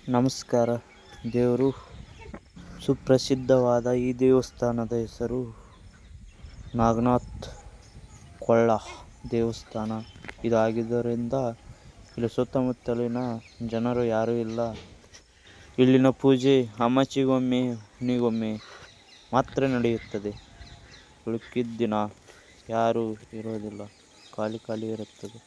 ನಮಸ್ಕಾರ. ದೇವರು ಸುಪ್ರಸಿದ್ಧವಾದ ಈ ದೇವಸ್ಥಾನದ ಹೆಸರು ನಾಗನಾಥ್ ಕೊಳ್ಳ ದೇವಸ್ಥಾನ ಇದಾಗಿದ್ದರಿಂದ ಇಲ್ಲಿ ಸುತ್ತಮುತ್ತಲಿನ ಜನರು ಯಾರೂ ಇಲ್ಲ. ಇಲ್ಲಿನ ಪೂಜೆ ಅಮಾವಾಸ್ಯೆಗೊಮ್ಮೆ ಹುಣ್ಣಿಮೆಗೊಮ್ಮೆ ಮಾತ್ರ ನಡೆಯುತ್ತದೆ. ಉಳಿದ ದಿನ ಯಾರೂ ಇರೋದಿಲ್ಲ, ಖಾಲಿ ಇರುತ್ತದೆ.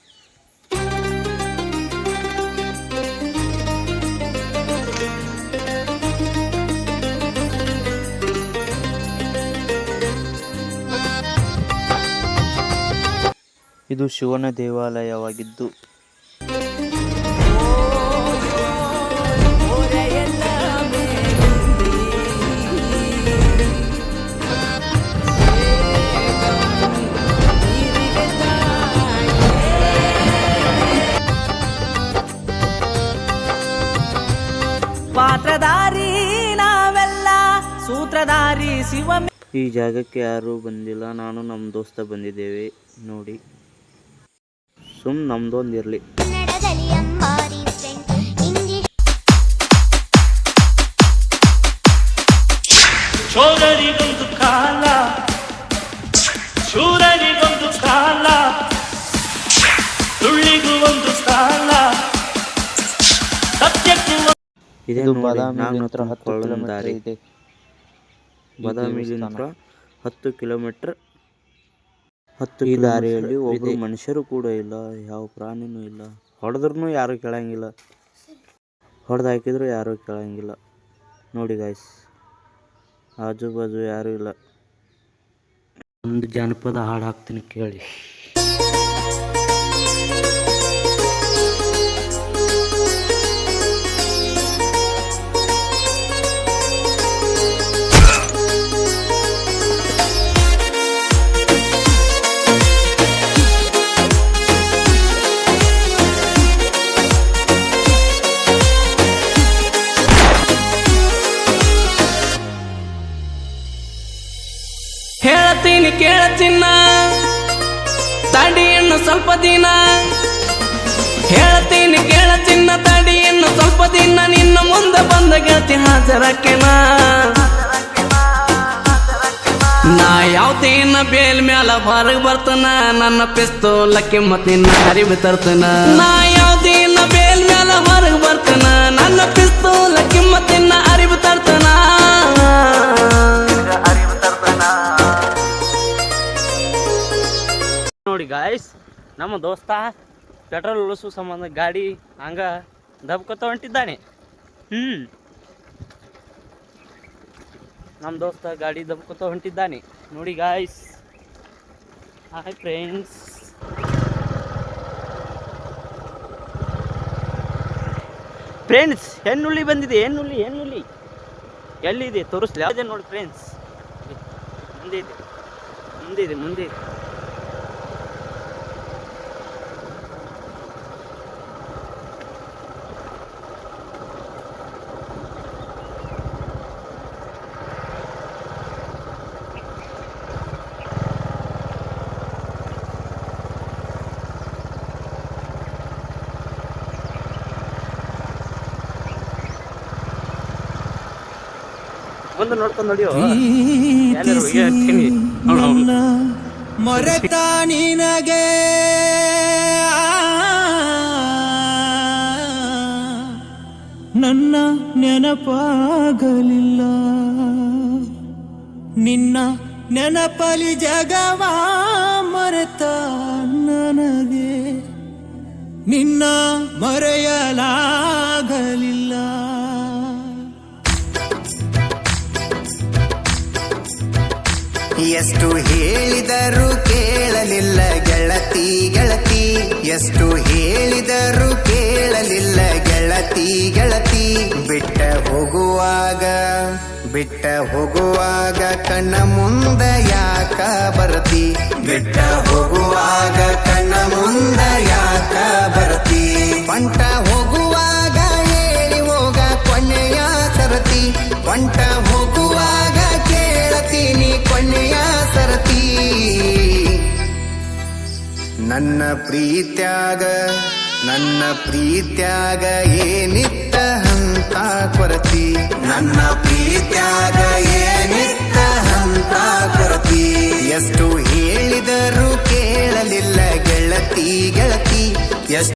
ಇದು ಶಿವನ ದೇವಾಲಯವಾಗಿದ್ದು ಪಾತ್ರಧಾರಿ ನಾವೆಲ್ಲ ಸೂತ್ರಧಾರಿ ಶಿವ. ಈ ಜಾಗಕ್ಕೆ ಯಾರೂ ಬಂದಿಲ್ಲ, ನಾನು ನಮ್ಮ ದೋಸ್ತ ಬಂದಿದ್ದೇವೆ ನೋಡಿ. ನಮ್ದೊಂದಿರಲಿ. ಶೋಧರಿಗೊಂದು ಕಾಲ, ಶೂರರಿಗೊಂದು ಕಾಲ, ಸುಳ್ಳಿಗೂ ಒಂದು ಕಾಲ, ಸತ್ಯಕ್ಕೂ. ಇದು ಬಾದಾಮಿಲಿಂದ 10 ಕಿಲೋಮೀಟರ್ ಇದೆ. ಬಾದಾಮಿಲಿಂದ 10 ಕಿಲೋಮೀಟರ್. ಈ ದಾರಿಯಲ್ಲಿ ಒಬ್ಬರು ಮನುಷ್ಯರು ಕೂಡ ಇಲ್ಲ, ಯಾವ ಪ್ರಾಣಿನೂ ಇಲ್ಲ. ಹೊಡೆದ್ರೂ ಯಾರೂ ಕೇಳಂಗಿಲ್ಲ, ಹೊಡೆದು ಹಾಕಿದ್ರು ಯಾರೂ ಕೇಳಂಗಿಲ್ಲ ನೋಡಿ ಗಾಯ್ಸ್. ಆಜು ಬಾಜು ಯಾರೂ ಇಲ್ಲ. ಒಂದು ಜಾನಪದ ಹಾಡು ಹಾಕ್ತೀನಿ ಕೇಳಿ. ಹೇಳ್ತೀನಿ ಕೇಳಚಿನ್ನ ತಡಿ ಇನ್ನು ಸ್ವಲ್ಪ ದಿನ. ಹೇಳ್ತೀನಿ ಕೇಳಚಿನ್ನ ತಡಿ ಇನ್ನು ಸ್ವಲ್ಪ ದಿನ. ನಿನ್ನ ಮುಂದೆ ಬಂದ ಗೆಳತಿ ಹಾಜರಕ್ಕೆನ. ನಾ ಯಾವ್ದೇನ ಬೇಲ್ ಮ್ಯಾಲ ಹೊರಗೆ ಬರ್ತನ. ನನ್ನ ಪಿಸ್ತೂಲ ಕಿಮ್ಮತ್ತಿನ ಅರಿವು ತರ್ತನ. ನಾ ಯಾವ್ದೇನ ಬೇಲ್ ಮ್ಯಾಲ ಹೊರಗೆ ಬರ್ತನ. ನನ್ನ ಪಿಸ್ತೂಲ ಕಿಮ್ಮತ್ತಿನ ಅರಿವು ತರ್ತನ. ನೋಡಿ ಗಾಯ್ಸ್, ನಮ್ಮ ದೋಸ್ತ ಪೆಟ್ರೋಲ್ ಉಳಿಸೋ ಸಂಬಂಧ ಗಾಡಿ ಹಂಗ ದಬ್ಕೊತ ಹೊಂಟಿದ್ದಾನೆ. ನಮ್ಮ ದೋಸ್ತ ಗಾಡಿ ದಬ್ಕೊತ ಹೊಂಟಿದ್ದಾನೆ ನೋಡಿ ಗಾಯ್ಸ್. Hi friends. ಹೆಣ್ಣುಳ್ಳಿ ಬಂದಿದೆ. ಹೆಣ್ಣುಳ್ಳಿ ಎಲ್ಲಿದೆ ತೋರಿಸ್ಲಿ. ಯಾವುದೇ ನೋಡಿ ಫ್ರೆಂಡ್ಸ್, ಮುಂದೆ ಇದೆ. ಒಂದು ನೋಡ್ಕೊಂಡು ನೋಡಿ. ಮೊರೆತ ನಿನಗೆ ನನ್ನ ನೆನಪಾಗಲಿಲ್ಲ. ನಿನ್ನ ನೆನಪಲಿ ಜಗವ ಮರೆತ ನನಗೆ ನಿನ್ನ ಮರೆಯಲಾಗಲಿಲ್ಲ. ಎಷ್ಟು ಹೇಳಿದರೂ ಕೇಳಲಿಲ್ಲ ಗೆಳತಿ. ಎಷ್ಟು ಹೇಳಿದರೂ ಕೇಳಲಿಲ್ಲ ಗೆಳತಿ. ಬಿಟ್ಟ ಹೋಗುವಾಗ ಕಣ್ಣ ಮುಂದ ಯಾಕ ಬರ್ತಿ. ಬಿಟ್ಟ ಹೋಗುವಾಗ ಕಣ್ಣ ಮುಂದ ಯಾಕ ಬರ್ತಿ. ಬಂಟ ಹೋಗುವಾಗ ಹೇಳಿ ಹೋಗ ಕೊನೆಯ ಸರತಿ. ಬಂಟ ಹೋಗುವಾಗ ಕೇಳತೀನಿ ಕೊನೆಯ ಸರತಿ. ನನ್ನ ಪ್ರೀತ್ಯಾಗ ಏನಿತ್ತ ಹಂತ ಪ್ರೀತ್ಯಾಗ ಏನಿತ್ತ ಅಂತ ಕೊರತಿ ಎಷ್ಟು ಹೇಳಿದರೂ ಕೇಳಲಿಲ್ಲ ಗೆಳತಿ ಗೆಳತಿ